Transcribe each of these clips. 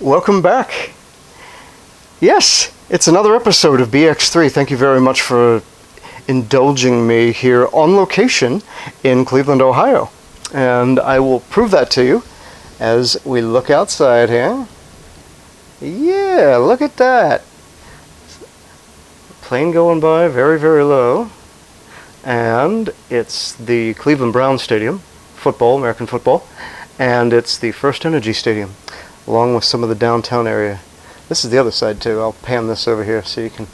Welcome back. Yes, it's another episode of BX3. Thank you very much for indulging me here on location in Cleveland, Ohio. And I will prove that to you as we look outside here. Yeah, look at that. Plane going by very, very low. And it's the Cleveland Browns Stadium, football, American football. And it's the First Energy Stadium, along with some of the downtown area. This is the other side too. I'll pan this over here so you can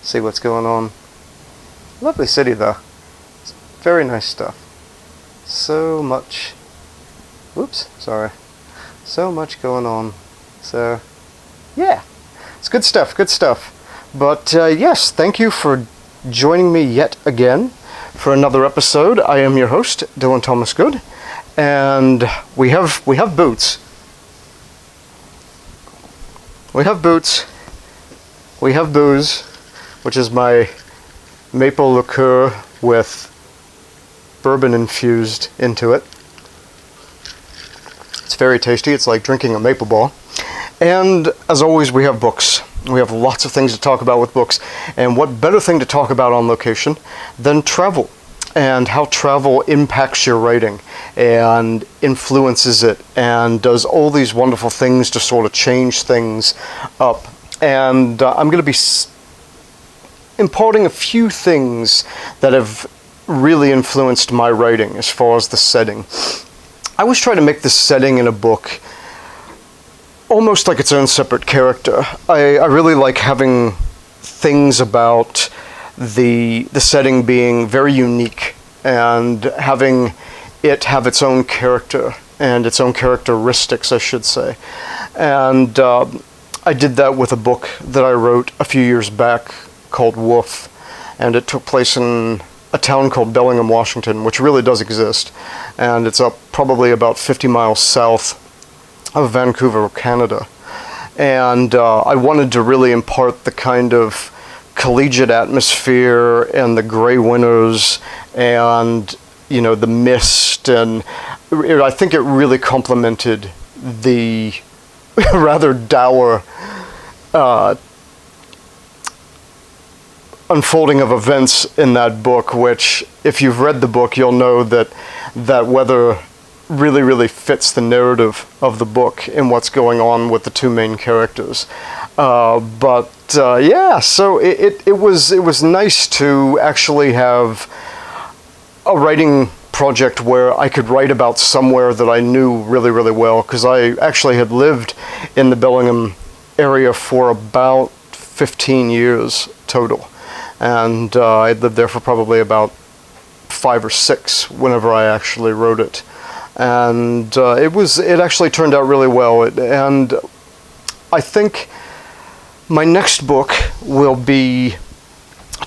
see what's going on. Lovely city though. It's very nice stuff. So much, so much going on. So, yeah, it's good stuff, good stuff. But yes, thank you for joining me yet again for another episode. I am your host, Dylan Thomas Good, and we have boots. We have boots, we have booze, which is my maple liqueur with bourbon infused into it. It's very tasty. It's like drinking a maple ball. And as always, we have books. We have lots of things to talk about with books. And what better thing to talk about on location than travel, and how travel impacts your writing and influences it and does all these wonderful things to sort of change things up. And I'm going to be imparting a few things that have really influenced my writing as far as the setting. I always try to make the setting in a book almost like its own separate character. I really like having things about the setting being very unique and having it have its own character and its own characteristics, I should say. And I did that with a book that I wrote a few years back called Wolf, and it took place in a town called Bellingham, Washington, which really does exist, and it's up probably about 50 miles south of Vancouver, Canada. And I wanted to really impart the kind of collegiate atmosphere and the gray winters and, you know, the mist, and I think it really complemented the rather dour unfolding of events in that book, which, if you've read the book, you'll know that weather really, really fits the narrative of the book and what's going on with the two main characters. Yeah, so it was nice to actually have a writing project where I could write about somewhere that I knew really, really well, because I actually had lived in the Bellingham area for about 15 years total. And I'd lived there for probably about 5 or 6 whenever I actually wrote it. And it actually turned out really well. And I think my next book will be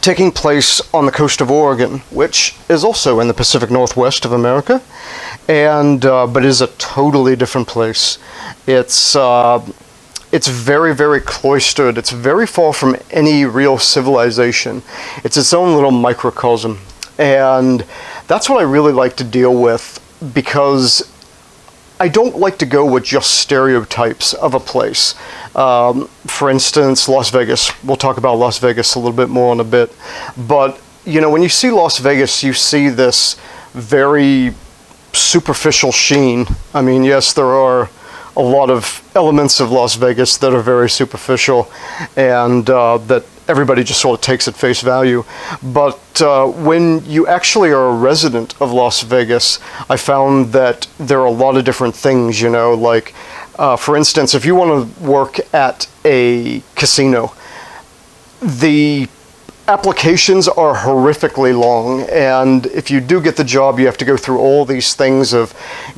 taking place on the coast of Oregon, which is also in the Pacific Northwest of America, and but is a totally different place. It's very, very cloistered. It's very far from any real civilization. It's its own little microcosm. And that's what I really like to deal with, because I don't like to go with just stereotypes of a place. For instance, Las Vegas. We'll talk about Las Vegas a little bit more in a bit. But, you know, when you see Las Vegas, you see this very superficial sheen. I mean, yes, there are a lot of elements of Las Vegas that are very superficial and that everybody just sort of takes at face value. But when you actually are a resident of Las Vegas, I found that there are a lot of different things, you know, like, for instance, if you want to work at a casino, the applications are horrifically long, and if you do get the job, you have to go through all these things of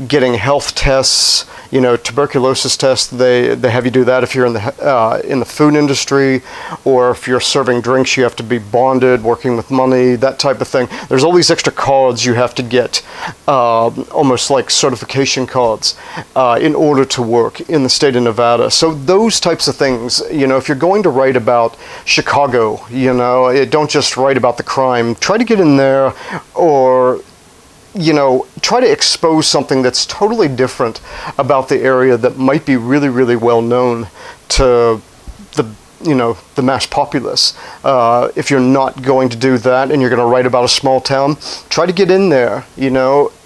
getting health tests, you know, tuberculosis tests. They have you do that if you're in the food industry, or if you're serving drinks, you have to be bonded, working with money, that type of thing. There's all these extra cards you have to get, almost like certification cards, in order to work in the state of Nevada. So those types of things, you know, if you're going to write about Chicago, you know, don't just write about the crime. Try to get in there, or try to expose something that's totally different about the area that might be really, really well known to the mass populace. If you're not going to do that and you're going to write about a small town, try to get in there,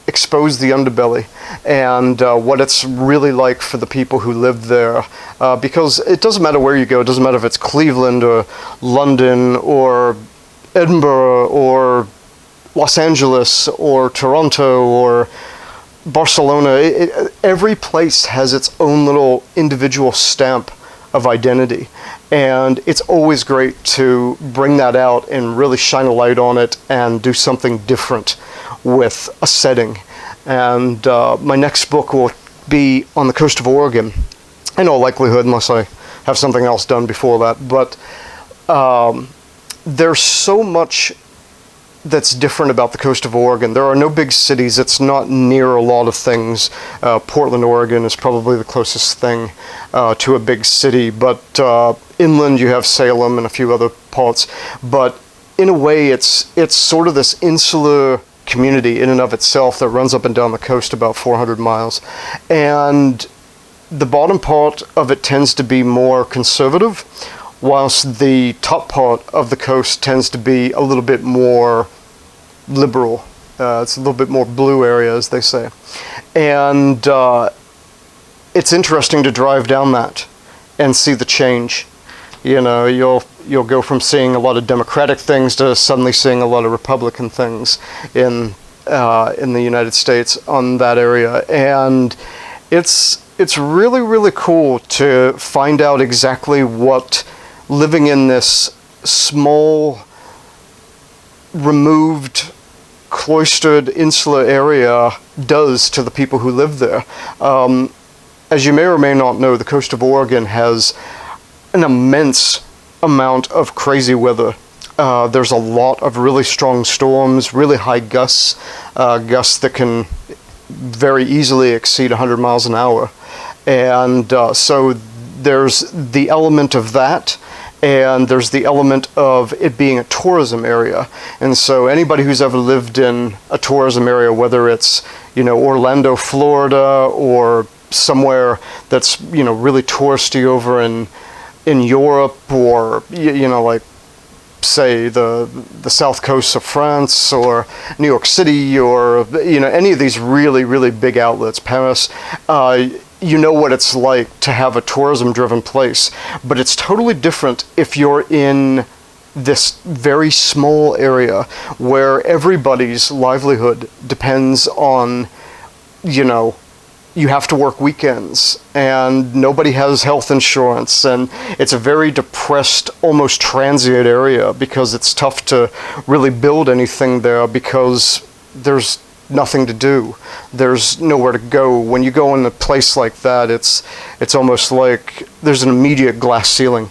expose the underbelly and what it's really like for the people who live there. Because it doesn't matter where you go. It doesn't matter if it's Cleveland or London or Edinburgh or Los Angeles or Toronto or Barcelona. Every place has its own little individual stamp of identity, and it's always great to bring that out and really shine a light on it and do something different with a setting. And my next book will be on the coast of Oregon, in all likelihood, unless I have something else done before that. But there's so much that's different about the coast of Oregon. There are no big cities. It's not near a lot of things. Portland, Oregon is probably the closest thing to a big city, but inland you have Salem and a few other parts. But in a way, it's sort of this insular community in and of itself that runs up and down the coast about 400 miles. And the bottom part of it tends to be more conservative, whilst the top part of the coast tends to be a little bit more liberal. It's a little bit more blue area, as they say. And it's interesting to drive down that and see the change. You'll go from seeing a lot of Democratic things to suddenly seeing a lot of Republican things in the United States on that area. And it's really, really cool to find out exactly what living in this small, removed, cloistered, insular area does to the people who live there. As you may or may not know, the coast of Oregon has an immense amount of crazy weather. There's a lot of really strong storms, really high gusts, gusts that can very easily exceed 100 miles an hour. And so there's the element of that, and there's the element of it being a tourism area. And so anybody who's ever lived in a tourism area, whether it's Orlando, Florida, or somewhere that's really touristy over in Europe, or like say the south coast of France or New York City, or any of these really, really big outlets, Paris, you know what it's like to have a tourism-driven place. But it's totally different if you're in this very small area where everybody's livelihood depends on, you have to work weekends and nobody has health insurance, and it's a very depressed, almost transient area because it's tough to really build anything there because there's nothing to do. There's nowhere to go. When you go in a place like that, it's almost like there's an immediate glass ceiling.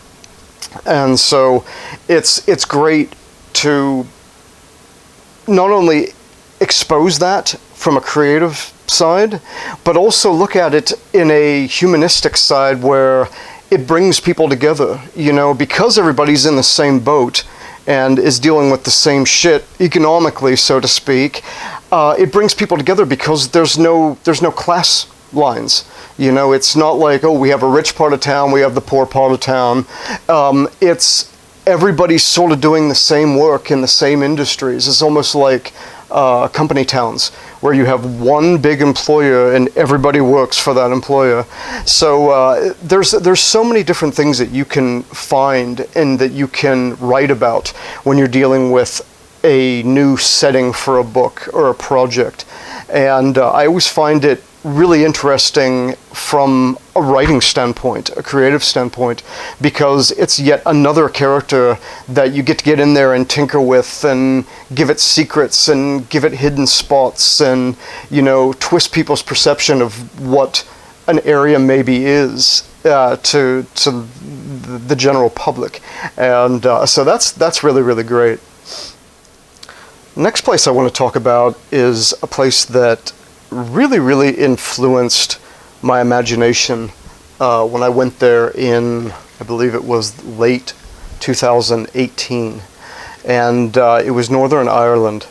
And so it's great to not only expose that from a creative side, but also look at it in a humanistic side where it brings people together, because everybody's in the same boat and is dealing with the same shit economically, so to speak. It brings people together because there's no class lines. It's not like, oh, we have a rich part of town, we have the poor part of town. It's everybody's sort of doing the same work in the same industries. It's almost like company towns where you have one big employer and everybody works for that employer. So there's so many different things that you can find and that you can write about when you're dealing with a new setting for a book or a project. And I always find it really interesting from a writing standpoint, a creative standpoint, because it's yet another character that you get to get in there and tinker with and give it secrets and give it hidden spots and, twist people's perception of what an area maybe is to the general public. And so that's really, really great. Next place I want to talk about is a place that really, really influenced my imagination when I went there in, I believe it was late 2018. And it was Northern Ireland.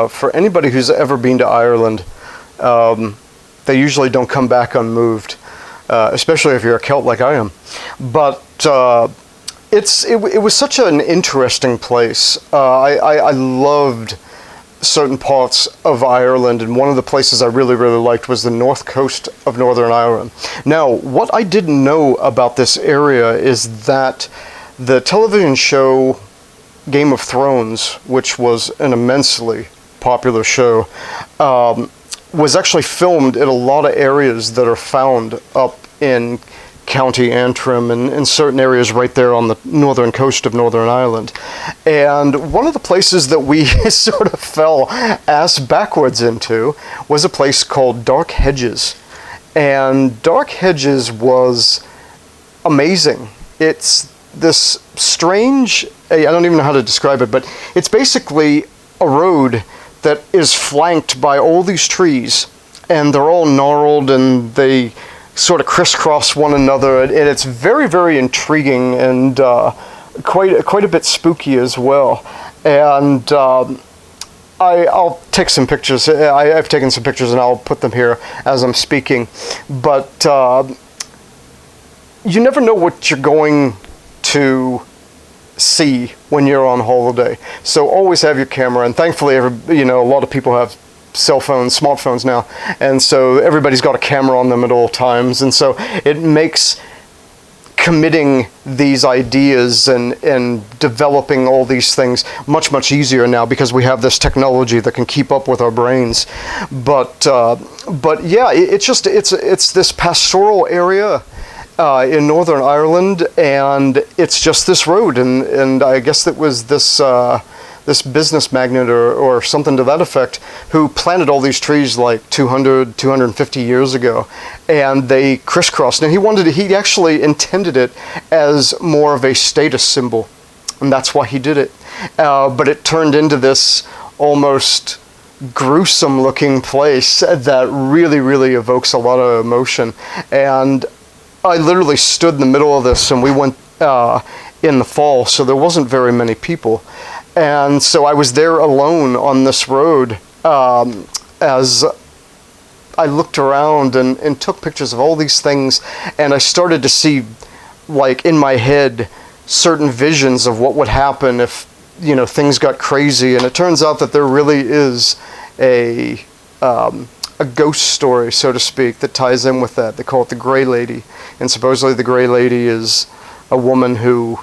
for anybody who's ever been to Ireland, they usually don't come back unmoved, especially if you're a Celt like I am. But it was such an interesting place. I loved certain parts of Ireland, and one of the places I really, really liked was the north coast of Northern Ireland. Now, what I didn't know about this area is that the television show Game of Thrones, which was an immensely popular show, was actually filmed in a lot of areas that are found up in County Antrim and in certain areas right there on the northern coast of Northern Ireland. And one of the places that we sort of fell ass backwards into was a place called Dark Hedges. And Dark Hedges was amazing. It's this strange, I don't even know how to describe it, but it's basically a road that is flanked by all these trees, and they're all gnarled and they sort of crisscross one another, and it's very, very intriguing and quite a bit spooky as well. And I'll take some pictures. I've taken some pictures and I'll put them here as I'm speaking. But you never know what you're going to see when you're on holiday. So always have your camera, and thankfully, a lot of people have cell phones, smartphones now, and so everybody's got a camera on them at all times, and so it makes committing these ideas and developing all these things much, much easier now because we have this technology that can keep up with our brains. But yeah, it's this pastoral area in Northern Ireland, and it's just this road, and I guess it was this business magnate or something to that effect who planted all these trees like 250 years ago, and they crisscrossed, and he actually intended it as more of a status symbol, and that's why he did it. But it turned into this almost gruesome looking place that really, really evokes a lot of emotion. And I literally stood in the middle of this, and we went in the fall, so there wasn't very many people. And so I was there alone on this road as I looked around and took pictures of all these things, and I started to see, like, in my head, certain visions of what would happen if, things got crazy. And it turns out that there really is a ghost story, so to speak, that ties in with that. They call it the Grey Lady, and supposedly the Grey Lady is a woman who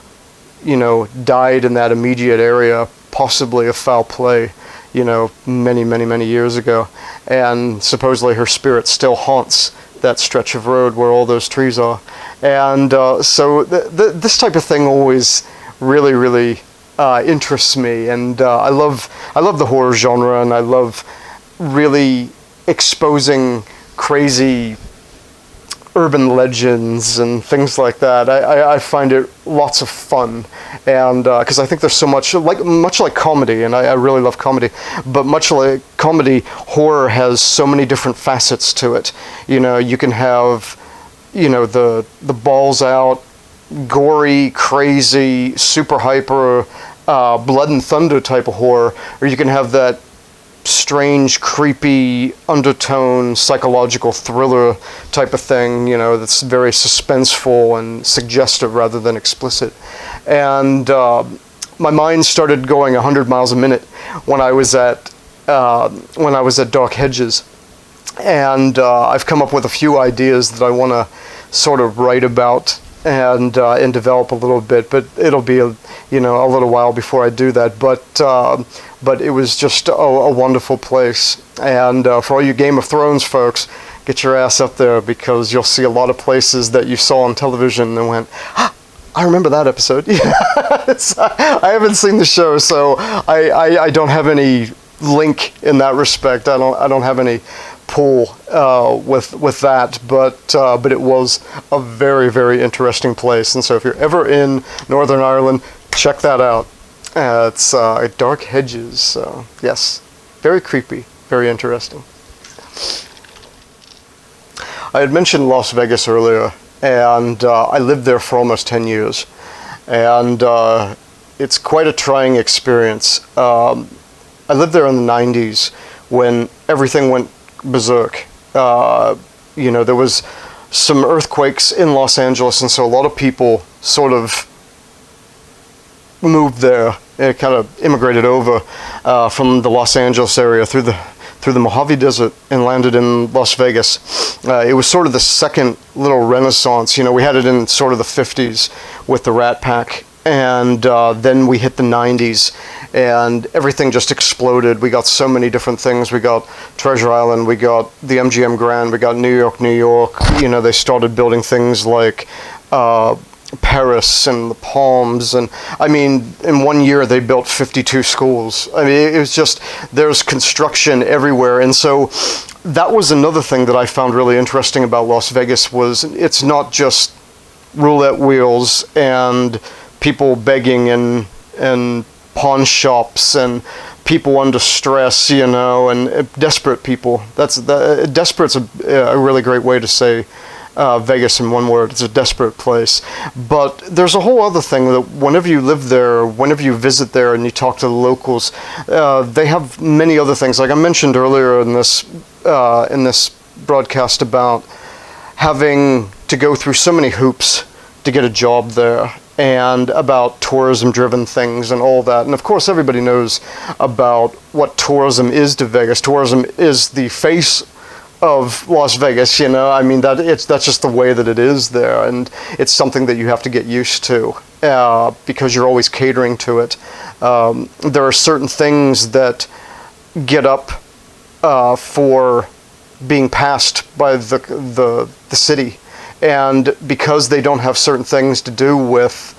died in that immediate area, possibly of foul play, many, many, many years ago. And supposedly her spirit still haunts that stretch of road where all those trees are. And so this type of thing always really, really interests me. And I love the horror genre, and I love really exposing crazy urban legends and things like that. I find it lots of fun, and because I think there's so much like comedy, and I really love comedy, but much like comedy, horror has so many different facets to it. You can have the balls out, gory, crazy, super hyper, blood and thunder type of horror, or you can have that strange, creepy, undertone, psychological thriller type of thing, that's very suspenseful and suggestive rather than explicit. And my mind started going 100 miles a minute when I was at Dark Hedges, and I've come up with a few ideas that I want to sort of write about and develop a little bit, but it'll be a little while before I do that. But it was just a wonderful place. And for all you Game of Thrones folks, get your ass up there, because you'll see a lot of places that you saw on television and went, I remember that episode. I haven't seen the show, so I don't have any link in that respect. I don't have any pull with that, but it was a very, very interesting place. And so if you're ever in Northern Ireland, check that out. It's Dark Hedges. So yes, very creepy, very interesting. I had mentioned Las Vegas earlier, and I lived there for almost 10 years, and it's quite a trying experience. I I lived there in the 90s when everything went berserk. There was some earthquakes in Los Angeles, and so a lot of people sort of moved there, kind of immigrated over from the Los Angeles area through the Mojave Desert and landed in Las Vegas. It was sort of the second little renaissance. We had it in sort of the 50s with the Rat Pack, and then we hit the 90s, and everything just exploded. We got so many different things. We got Treasure Island, we got the MGM Grand, we got New York. They started building things like Paris and the Palms, and I mean, in 1 year they built 52 schools. I mean, it was just, there's construction everywhere. And so that was another thing that I found really interesting about Las Vegas, was it's not just roulette wheels and people begging and pawn shops and people under stress, and desperate people. Desperate's a really great way to say Vegas in one word. It's a desperate place. But there's a whole other thing that whenever you live there, whenever you visit there and you talk to the locals, they have many other things. Like I mentioned earlier in this broadcast about having to go through so many hoops to get a job there, and about tourism-driven things and all that. And of course, everybody knows about what tourism is to Vegas. Tourism is the face of Las Vegas, I mean, that's just the way that it is there, and it's something that you have to get used to because you're always catering to it. There are certain things that get up for being passed by the city, and because they don't have certain things to do with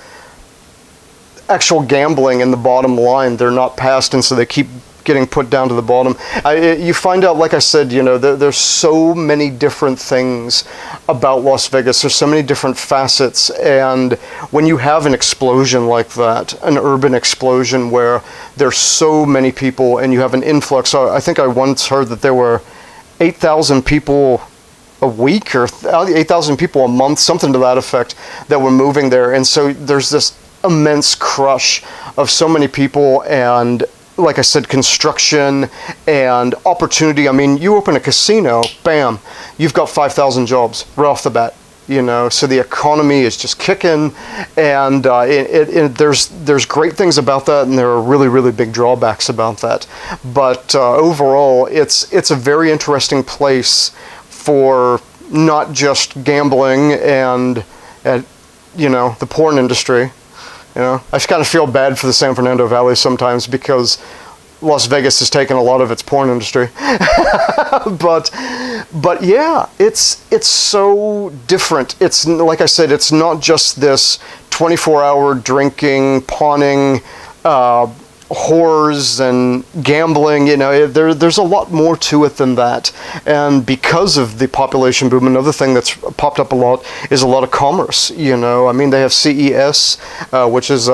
actual gambling in the bottom line, they're not passed, and so they keep getting put down to the bottom. You find out, like I said, there's so many different things about Las Vegas. There's so many different facets, and when you have an explosion like that, an urban explosion where there's so many people and you have an influx, I think I once heard that there were 8,000 people a week or 8,000 people a month, something to that effect, that were moving there. And so there's this immense crush of so many people, and like I said, construction and opportunity. I mean, you open a casino, bam, you've got 5,000 jobs right off the bat. So the economy is just kicking, and there's great things about that, and there are really, really big drawbacks about that. But overall, it's a very interesting place for not just gambling and the porn industry. I just kind of feel bad for the San Fernando Valley sometimes because Las Vegas has taken a lot of its porn industry. but yeah, it's so different. It's, like I said, it's not just this 24-hour drinking, pawning, whores and gambling. There's a lot more to it than that. And because of the population boom, another thing that's popped up a lot is a lot of commerce. I mean, they have CES, which is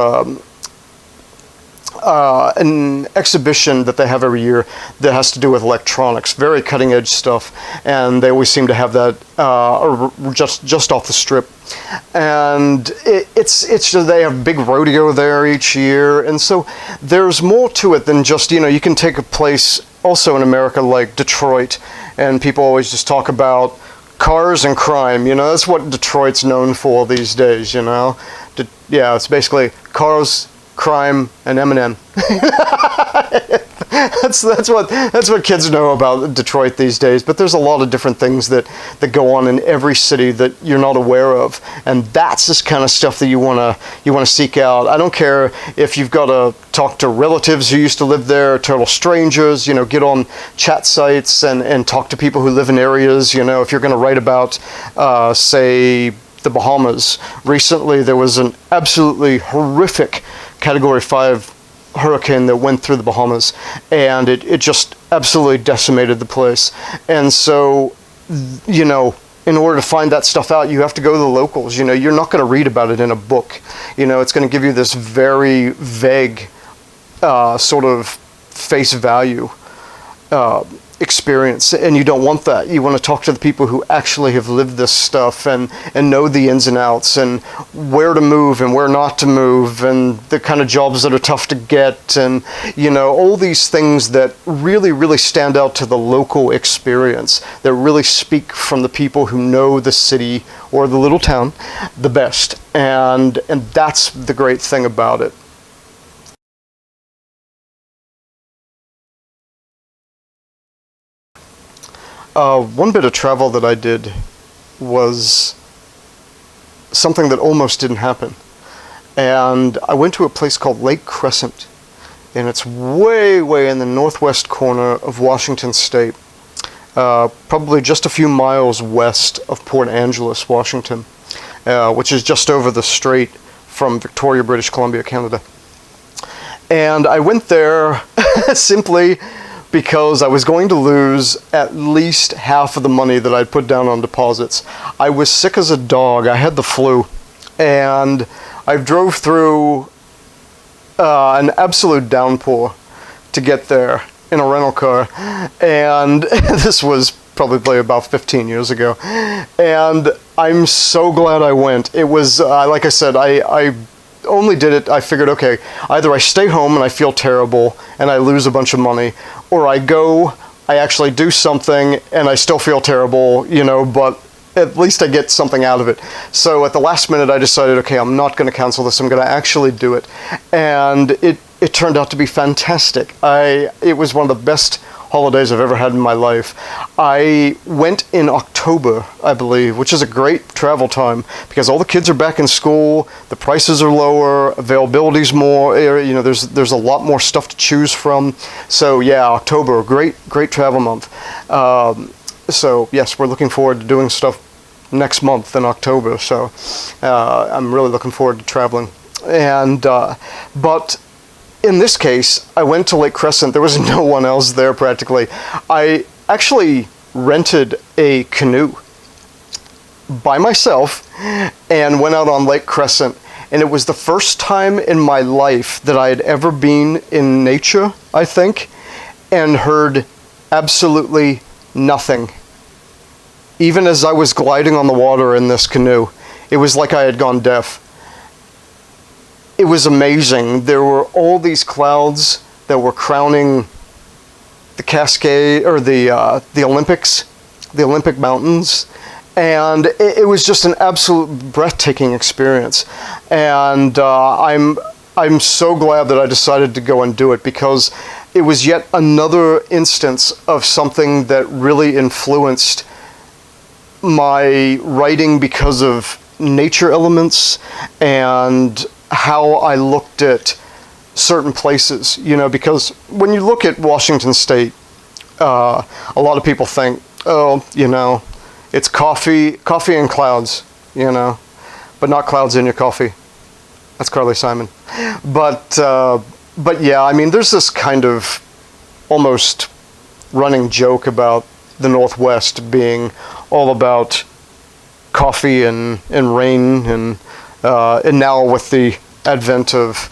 an exhibition that they have every year that has to do with electronics, very cutting edge stuff, and they always seem to have that just off the strip. And it's just, they have a big rodeo there each year, and so there's more to it than just, you can take a place also in America like Detroit, and people always just talk about cars and crime. That's what Detroit's known for these days. Yeah, it's basically cars, crime, and Eminem. that's what kids know about Detroit these days. But there's a lot of different things that go on in every city that you're not aware of, and that's this kind of stuff that you wanna seek out. I don't care if you've got to talk to relatives who used to live there, total strangers. Get on chat sites and talk to people who live in areas. If you're going to write about, say, the Bahamas. Recently, there was an absolutely horrific Category 5 hurricane that went through the Bahamas, and it just absolutely decimated the place. And so, in order to find that stuff out, you have to go to the locals. You're not going to read about it in a book. It's going to give you this very vague sort of face value experience experience, and you don't want that. You want to talk to the people who actually have lived this stuff and know the ins and outs and where to move and where not to move and the kind of jobs that are tough to get and, you know, all these things that really, really stand out to the local experience, that really speak from the people who know the city or the little town the best. And that's the great thing about it. One bit of travel that I did was something that almost didn't happen. And I went to a place called Lake Crescent, and it's way, way in the northwest corner of Washington State, probably just a few miles west of Port Angeles, Washington, which is just over the strait from Victoria, British Columbia, Canada. And I went there simply because I was going to lose at least half of the money that I'd put down on deposits. I was sick as a dog. I had the flu, and I drove through an absolute downpour to get there in a rental car, and this was probably about 15 years ago, and I'm so glad I went. It was, like I said, I only did it, I figured, okay, either I stay home and I feel terrible and I lose a bunch of money, or I go, I actually do something and I still feel terrible, you know, but at least I get something out of it. So at the last minute I decided, okay, I'm not going to cancel this, I'm going to actually do it. And it turned out to be fantastic. It was one of the best holidays I've ever had in my life. I went in October, I believe, which is a great travel time because all the kids are back in school, the prices are lower, availability's more, you know, there's a lot more stuff to choose from. So yeah, October, great travel month. So yes, we're looking forward to doing stuff next month in October. So I'm really looking forward to traveling. And but in this case, I went to Lake Crescent. There was no one else there practically. I actually rented a canoe by myself and went out on Lake Crescent. And it was the first time in my life that I had ever been in nature, I think, and heard absolutely nothing. Even as I was gliding on the water in this canoe, it was like I had gone deaf. It was amazing. There were all these clouds that were crowning the Cascade, or the Olympics, the Olympic Mountains, and it was just an absolute breathtaking experience. And I'm so glad that I decided to go and do it, because it was yet another instance of something that really influenced my writing because of nature elements and how I looked at certain places, you know, because when you look at Washington State, a lot of people think, oh, you know, it's coffee and clouds, you know, but not clouds in your coffee. That's Carly Simon. But yeah, I mean, there's this kind of almost running joke about the Northwest being all about coffee and rain and now with the advent of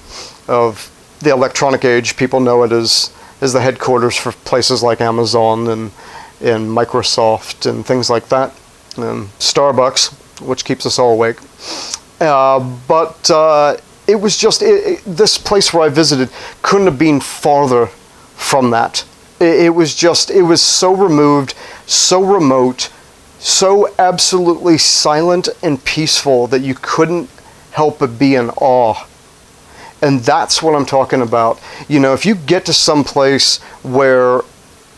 the electronic age, people know it as the headquarters for places like Amazon and Microsoft and things like that, and Starbucks, which keeps us all awake. But it was just, this place where I visited couldn't have been farther from that. It was so removed, so remote, so absolutely silent and peaceful that you couldn't help but be in awe. And that's what I'm talking about. You know, if you get to some place where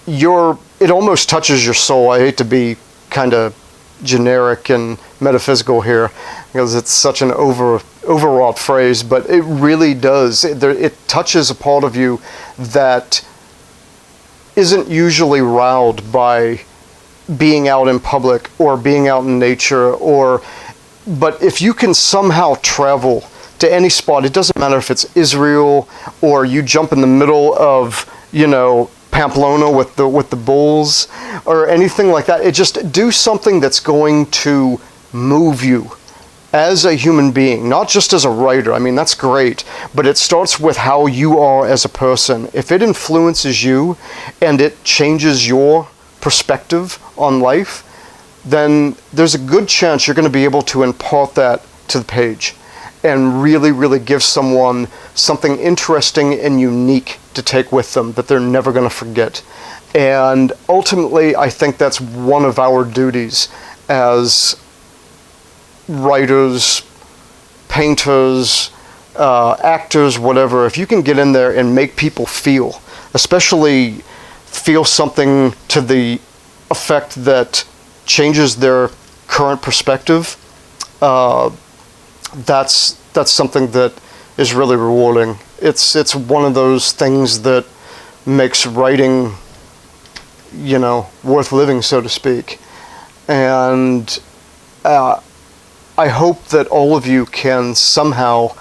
it almost touches your soul. I hate to be kind of generic and metaphysical here, because it's such an overwrought phrase, but it really does. It touches a part of you that isn't usually riled by being out in public or being out in nature, but if you can somehow travel to any spot, it doesn't matter if it's Israel or you jump in the middle of, you know, Pamplona with the bulls or anything like that. It just do something that's going to move you as a human being, not just as a writer. I mean, that's great, but it starts with how you are as a person. If it influences you and it changes your perspective on life, then there's a good chance you're going to be able to impart that to the page and really, really give someone something interesting and unique to take with them that they're never going to forget. And ultimately, I think that's one of our duties as writers, painters, actors, whatever. If you can get in there and make people feel, especially feel something to the effect that changes their current perspective, that's something that is really rewarding. It's one of those things that makes writing, worth living, so to speak. And I hope that all of you can somehow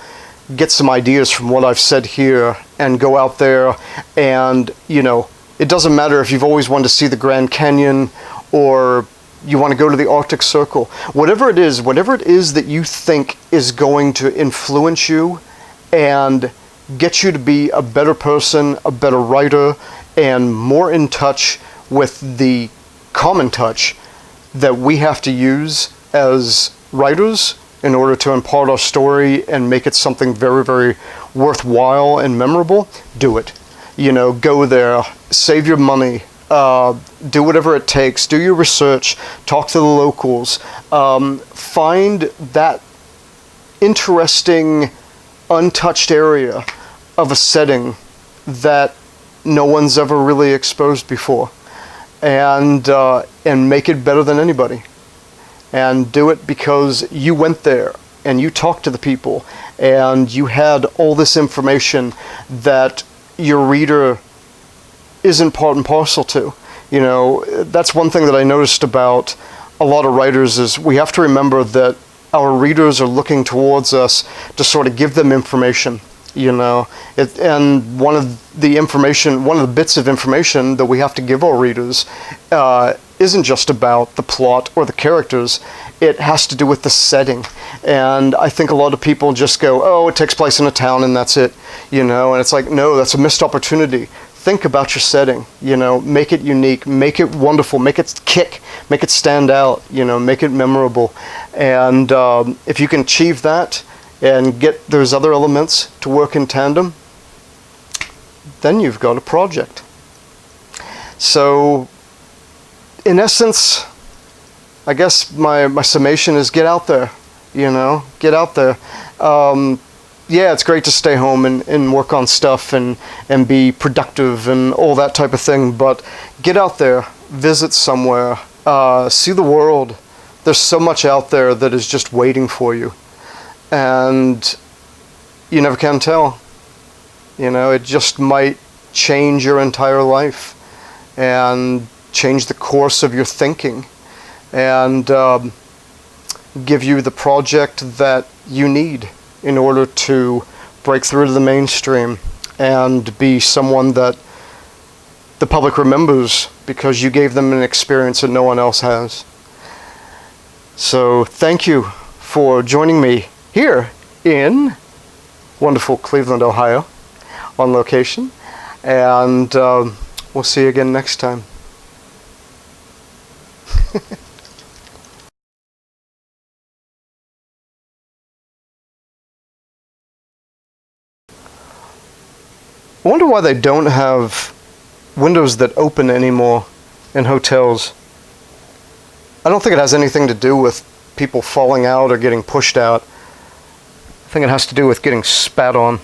get some ideas from what I've said here and go out there and, it doesn't matter if you've always wanted to see the Grand Canyon or you want to go to the Arctic Circle. Whatever it is that you think is going to influence you and get you to be a better person, a better writer, and more in touch with the common touch that we have to use as writers in order to impart our story and make it something very, very worthwhile and memorable, do it. Go there, save your money, do whatever it takes, do your research, talk to the locals, find that interesting, untouched area of a setting that no one's ever really exposed before, and make it better than anybody. And do it because you went there and you talked to the people and you had all this information that your reader isn't part and parcel to. That's one thing that I noticed about a lot of writers is we have to remember that our readers are looking towards us to sort of give them information. And one of the bits of information that we have to give our readers isn't just about the plot or the characters. It has to do with the setting. And I think a lot of people just go, oh, it takes place in a town and that's it, and it's like, no, that's a missed opportunity. Think about your setting, make it unique, make it wonderful, make it kick, make it stand out, make it memorable. And if you can achieve that and get those other elements to work in tandem, then you've got a project. So, in essence, I guess my summation is get out there, get out there. Yeah, it's great to stay home and work on stuff and be productive and all that type of thing, but get out there, visit somewhere, see the world. There's so much out there that is just waiting for you. And you never can tell. It just might change your entire life and change the course of your thinking and give you the project that you need in order to break through to the mainstream and be someone that the public remembers because you gave them an experience that no one else has. So thank you for joining me here in wonderful Cleveland, Ohio, on location, and we'll see you again next time. I wonder why they don't have windows that open anymore in hotels. I don't think it has anything to do with people falling out or getting pushed out. I think it has to do with getting spat on.